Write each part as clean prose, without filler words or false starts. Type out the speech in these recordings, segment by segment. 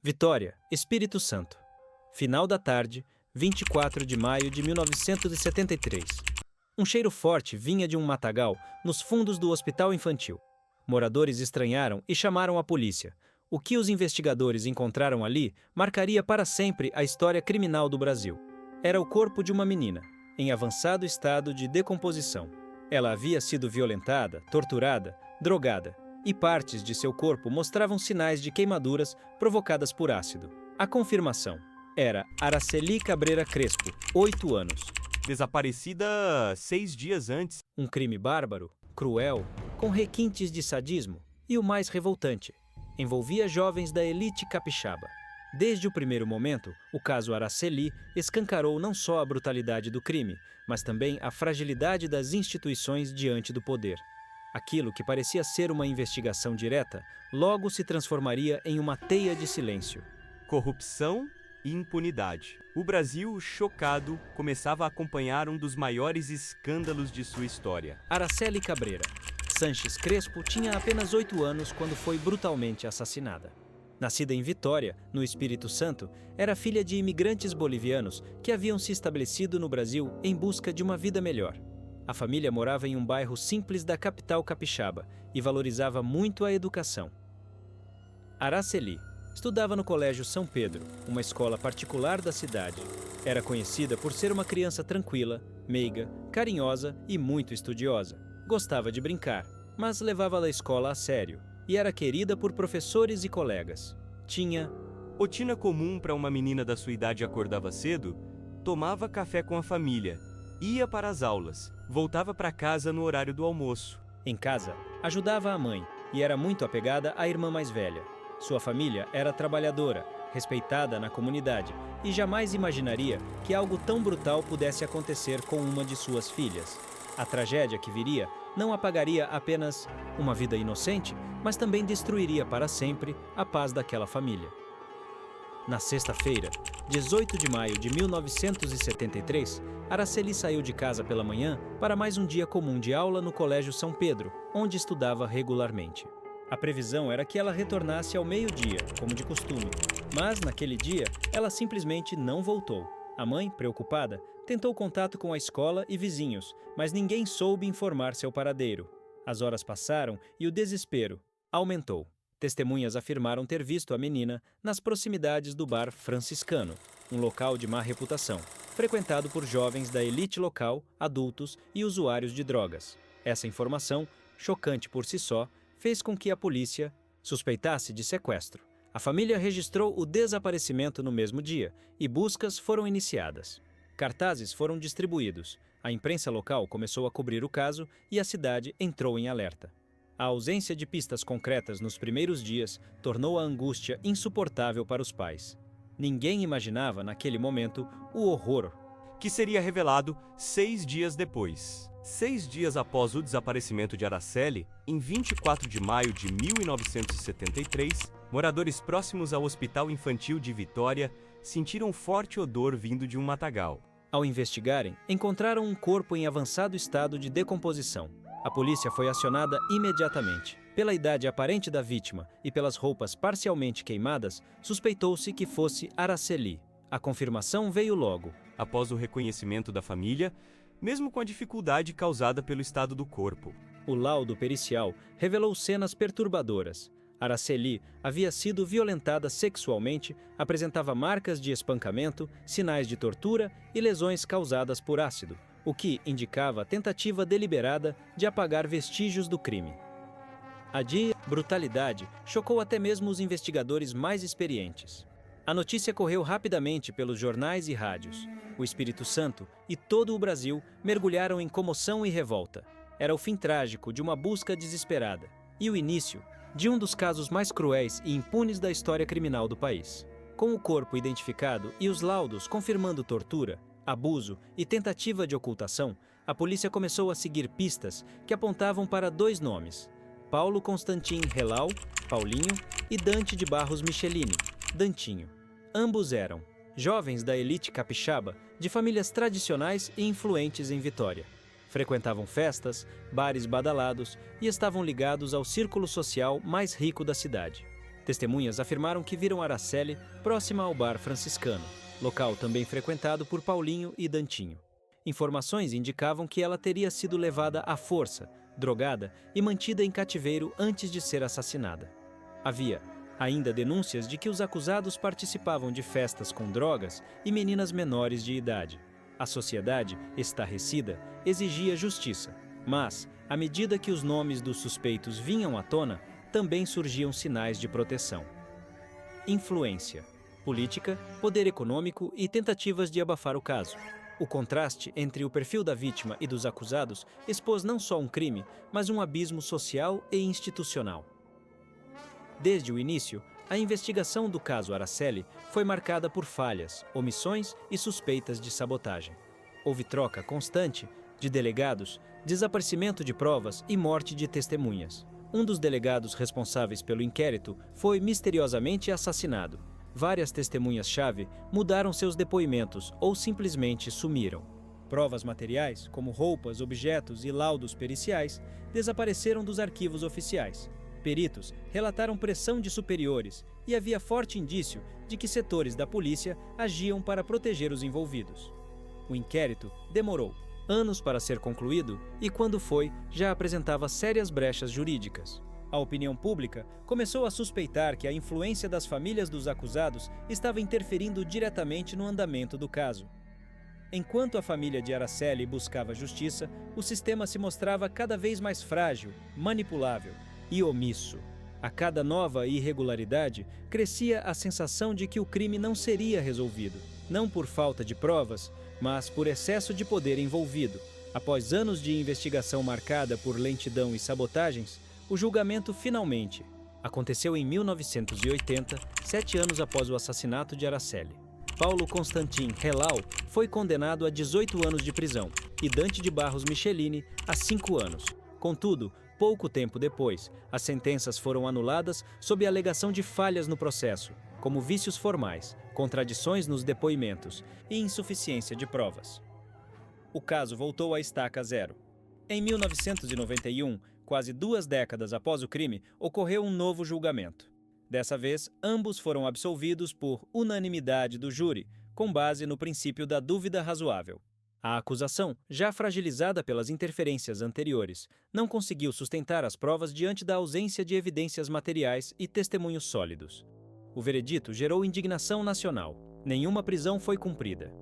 Vitória, Espírito Santo. Final da tarde, 24 de maio de 1973. Um cheiro forte vinha de um matagal nos fundos do hospital infantil. Moradores estranharam e chamaram a polícia. O que os investigadores encontraram ali marcaria para sempre a história criminal do Brasil. Era o corpo de uma menina, em avançado estado de decomposição. Ela havia sido violentada, torturada, drogada, e partes de seu corpo mostravam sinais de queimaduras provocadas por ácido. A confirmação era Araceli Cabreira Crespo, 8 anos. Desaparecida 6 dias antes. Um crime bárbaro, cruel, com requintes de sadismo e o mais revoltante, envolvia jovens da elite capixaba. Desde o primeiro momento, o caso Araceli escancarou não só a brutalidade do crime, mas também a fragilidade das instituições diante do poder. Aquilo que parecia ser uma investigação direta, logo se transformaria em uma teia de silêncio. Corrupção e impunidade. O Brasil, chocado, começava a acompanhar um dos maiores escândalos de sua história. Araceli Cabreira Sanches Crespo tinha apenas 8 anos quando foi brutalmente assassinada. Nascida em Vitória, no Espírito Santo, era filha de imigrantes bolivianos que haviam se estabelecido no Brasil em busca de uma vida melhor. A família morava em um bairro simples da capital capixaba e valorizava muito a educação. Araceli estudava no Colégio São Pedro, uma escola particular da cidade. Era conhecida por ser uma criança tranquila, meiga, carinhosa e muito estudiosa. Gostava de brincar, mas levava a escola a sério e era querida por professores e colegas. Tinha rotina comum para uma menina da sua idade. Acordava cedo, tomava café com a família, ia para as aulas, voltava para casa no horário do almoço. Em casa, ajudava a mãe e era muito apegada à irmã mais velha. Sua família era trabalhadora, respeitada na comunidade e jamais imaginaria que algo tão brutal pudesse acontecer com uma de suas filhas. A tragédia que viria não apagaria apenas uma vida inocente, mas também destruiria para sempre a paz daquela família. Na sexta-feira, 18 de maio de 1973, Araceli saiu de casa pela manhã para mais um dia comum de aula no Colégio São Pedro, onde estudava regularmente. A previsão era que ela retornasse ao meio-dia, como de costume, mas naquele dia ela simplesmente não voltou. A mãe, preocupada, tentou contato com a escola e vizinhos, mas ninguém soube informar seu paradeiro. As horas passaram e o desespero aumentou. Testemunhas afirmaram ter visto a menina nas proximidades do bar Franciscano, um local de má reputação, frequentado por jovens da elite local, adultos e usuários de drogas. Essa informação, chocante por si só, fez com que a polícia suspeitasse de sequestro. A família registrou o desaparecimento no mesmo dia e buscas foram iniciadas. Cartazes foram distribuídos, a imprensa local começou a cobrir o caso e a cidade entrou em alerta. A ausência de pistas concretas nos primeiros dias tornou a angústia insuportável para os pais. Ninguém imaginava, naquele momento, o horror que seria revelado 6 dias depois. 6 dias após o desaparecimento de Araceli, em 24 de maio de 1973, moradores próximos ao Hospital Infantil de Vitória sentiram um forte odor vindo de um matagal. Ao investigarem, encontraram um corpo em avançado estado de decomposição. A polícia foi acionada imediatamente. Pela idade aparente da vítima e pelas roupas parcialmente queimadas, suspeitou-se que fosse Araceli. A confirmação veio logo. Após o reconhecimento da família, mesmo com a dificuldade causada pelo estado do corpo. O laudo pericial revelou cenas perturbadoras. Araceli havia sido violentada sexualmente, apresentava marcas de espancamento, sinais de tortura e lesões causadas por ácido, o que indicava a tentativa deliberada de apagar vestígios do crime. A brutalidade chocou até mesmo os investigadores mais experientes. A notícia correu rapidamente pelos jornais e rádios. O Espírito Santo e todo o Brasil mergulharam em comoção e revolta. Era o fim trágico de uma busca desesperada e o início de um dos casos mais cruéis e impunes da história criminal do país. Com o corpo identificado e os laudos confirmando tortura, abuso e tentativa de ocultação, a polícia começou a seguir pistas que apontavam para 2 nomes: Paulo Constantin Relau, Paulinho, e Dante de Barros Michelini, Dantinho. Ambos eram jovens da elite capixaba, de famílias tradicionais e influentes em Vitória. Frequentavam festas, bares badalados e estavam ligados ao círculo social mais rico da cidade. Testemunhas afirmaram que viram Araceli próxima ao bar franciscano, local também frequentado por Paulinho e Dantinho. Informações indicavam que ela teria sido levada à força, drogada e mantida em cativeiro antes de ser assassinada. Havia ainda denúncias de que os acusados participavam de festas com drogas e meninas menores de idade. A sociedade, estarrecida, exigia justiça, mas, à medida que os nomes dos suspeitos vinham à tona, também surgiam sinais de proteção. Influência, política, poder econômico e tentativas de abafar o caso. O contraste entre o perfil da vítima e dos acusados expôs não só um crime, mas um abismo social e institucional. Desde o início, a investigação do caso Araceli foi marcada por falhas, omissões e suspeitas de sabotagem. Houve troca constante de delegados, desaparecimento de provas e morte de testemunhas. Um dos delegados responsáveis pelo inquérito foi misteriosamente assassinado. Várias testemunhas-chave mudaram seus depoimentos ou simplesmente sumiram. Provas materiais, como roupas, objetos e laudos periciais, desapareceram dos arquivos oficiais. Peritos relataram pressão de superiores e havia forte indício de que setores da polícia agiam para proteger os envolvidos. O inquérito demorou anos para ser concluído e, quando foi, já apresentava sérias brechas jurídicas. A opinião pública começou a suspeitar que a influência das famílias dos acusados estava interferindo diretamente no andamento do caso. Enquanto a família de Araceli buscava justiça, o sistema se mostrava cada vez mais frágil, manipulável e omisso. A cada nova irregularidade, crescia a sensação de que o crime não seria resolvido, não por falta de provas, mas por excesso de poder envolvido. Após anos de investigação marcada por lentidão e sabotagens, o julgamento finalmente aconteceu em 1980, 7 anos após o assassinato de Araceli. Paulo Constantin Hellau foi condenado a 18 anos de prisão e Dante de Barros Michelini a 5 anos. Contudo, pouco tempo depois, as sentenças foram anuladas sob a alegação de falhas no processo, como vícios formais, contradições nos depoimentos e insuficiência de provas. O caso voltou à estaca zero. Em 1991, quase 2 décadas após o crime, ocorreu um novo julgamento. Dessa vez, ambos foram absolvidos por unanimidade do júri, com base no princípio da dúvida razoável. A acusação, já fragilizada pelas interferências anteriores, não conseguiu sustentar as provas diante da ausência de evidências materiais e testemunhos sólidos. O veredito gerou indignação nacional. Nenhuma prisão foi cumprida.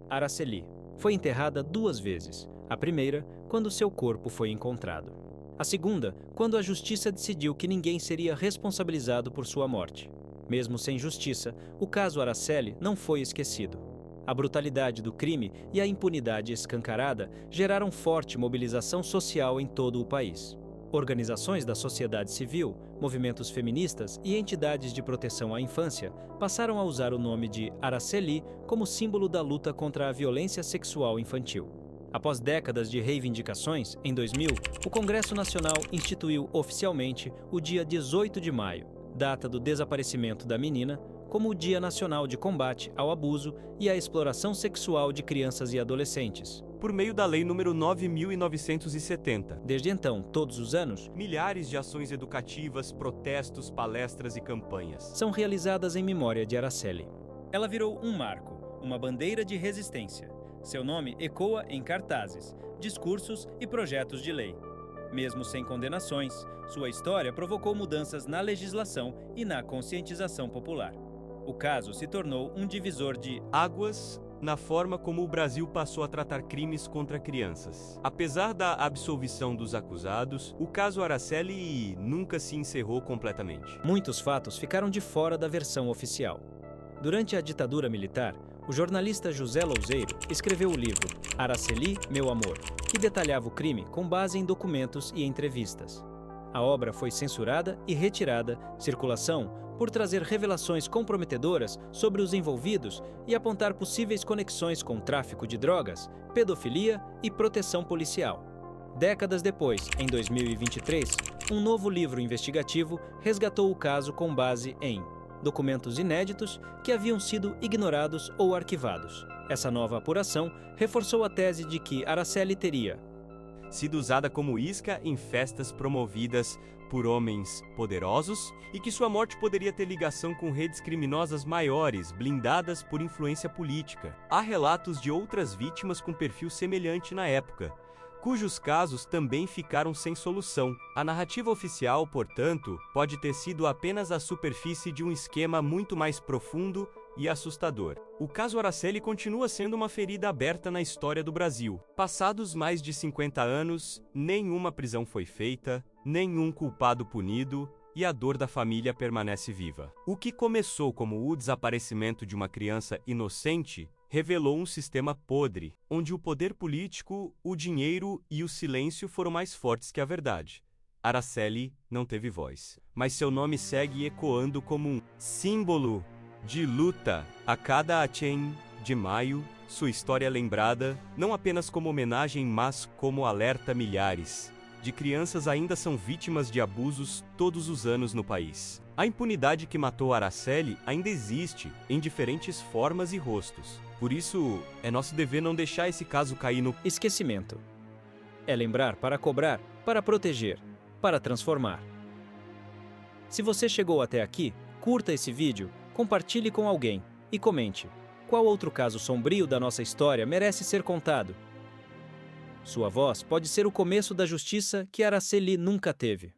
Araceli foi enterrada 2 vezes. A primeira, quando seu corpo foi encontrado. A segunda, quando a justiça decidiu que ninguém seria responsabilizado por sua morte. Mesmo sem justiça, o caso Araceli não foi esquecido. A brutalidade do crime e a impunidade escancarada geraram forte mobilização social em todo o país. Organizações da sociedade civil, movimentos feministas e entidades de proteção à infância passaram a usar o nome de Araceli como símbolo da luta contra a violência sexual infantil. Após décadas de reivindicações, em 2000, o Congresso Nacional instituiu oficialmente o dia 18 de maio, data do desaparecimento da menina, como o Dia Nacional de Combate ao Abuso e à Exploração Sexual de Crianças e Adolescentes, por meio da Lei nº 9.970. Desde então, todos os anos, milhares de ações educativas, protestos, palestras e campanhas são realizadas em memória de Araceli. Ela virou um marco, uma bandeira de resistência. Seu nome ecoa em cartazes, discursos e projetos de lei. Mesmo sem condenações, sua história provocou mudanças na legislação e na conscientização popular. O caso se tornou um divisor de águas na forma como o Brasil passou a tratar crimes contra crianças. Apesar da absolvição dos acusados, o caso Araceli nunca se encerrou completamente. Muitos fatos ficaram de fora da versão oficial. Durante a ditadura militar, o jornalista José Louzeiro escreveu o livro Araceli, Meu Amor, que detalhava o crime com base em documentos e entrevistas. A obra foi censurada e retirada de circulação por trazer revelações comprometedoras sobre os envolvidos e apontar possíveis conexões com tráfico de drogas, pedofilia e proteção policial. Décadas depois, em 2023, um novo livro investigativo resgatou o caso com base em documentos inéditos que haviam sido ignorados ou arquivados. Essa nova apuração reforçou a tese de que Araceli teria sido usada como isca em festas promovidas por homens poderosos e que sua morte poderia ter ligação com redes criminosas maiores, blindadas por influência política. Há relatos de outras vítimas com perfil semelhante na época, cujos casos também ficaram sem solução. A narrativa oficial, portanto, pode ter sido apenas a superfície de um esquema muito mais profundo e assustador. O caso Araceli continua sendo uma ferida aberta na história do Brasil. Passados mais de 50 anos, nenhuma prisão foi feita, nenhum culpado punido e a dor da família permanece viva. O que começou como o desaparecimento de uma criança inocente revelou um sistema podre, onde o poder político, o dinheiro e o silêncio foram mais fortes que a verdade. Araceli não teve voz, mas seu nome segue ecoando como um símbolo de luta. A cada 8 de maio, sua história é lembrada, não apenas como homenagem, mas como alerta. Milhares de crianças ainda são vítimas de abusos todos os anos no país. A impunidade que matou Araceli ainda existe, em diferentes formas e rostos. Por isso, é nosso dever não deixar esse caso cair no esquecimento. É lembrar para cobrar, para proteger, para transformar. Se você chegou até aqui, curta esse vídeo, compartilhe com alguém e comente: qual outro caso sombrio da nossa história merece ser contado? Sua voz pode ser o começo da justiça que Araceli nunca teve.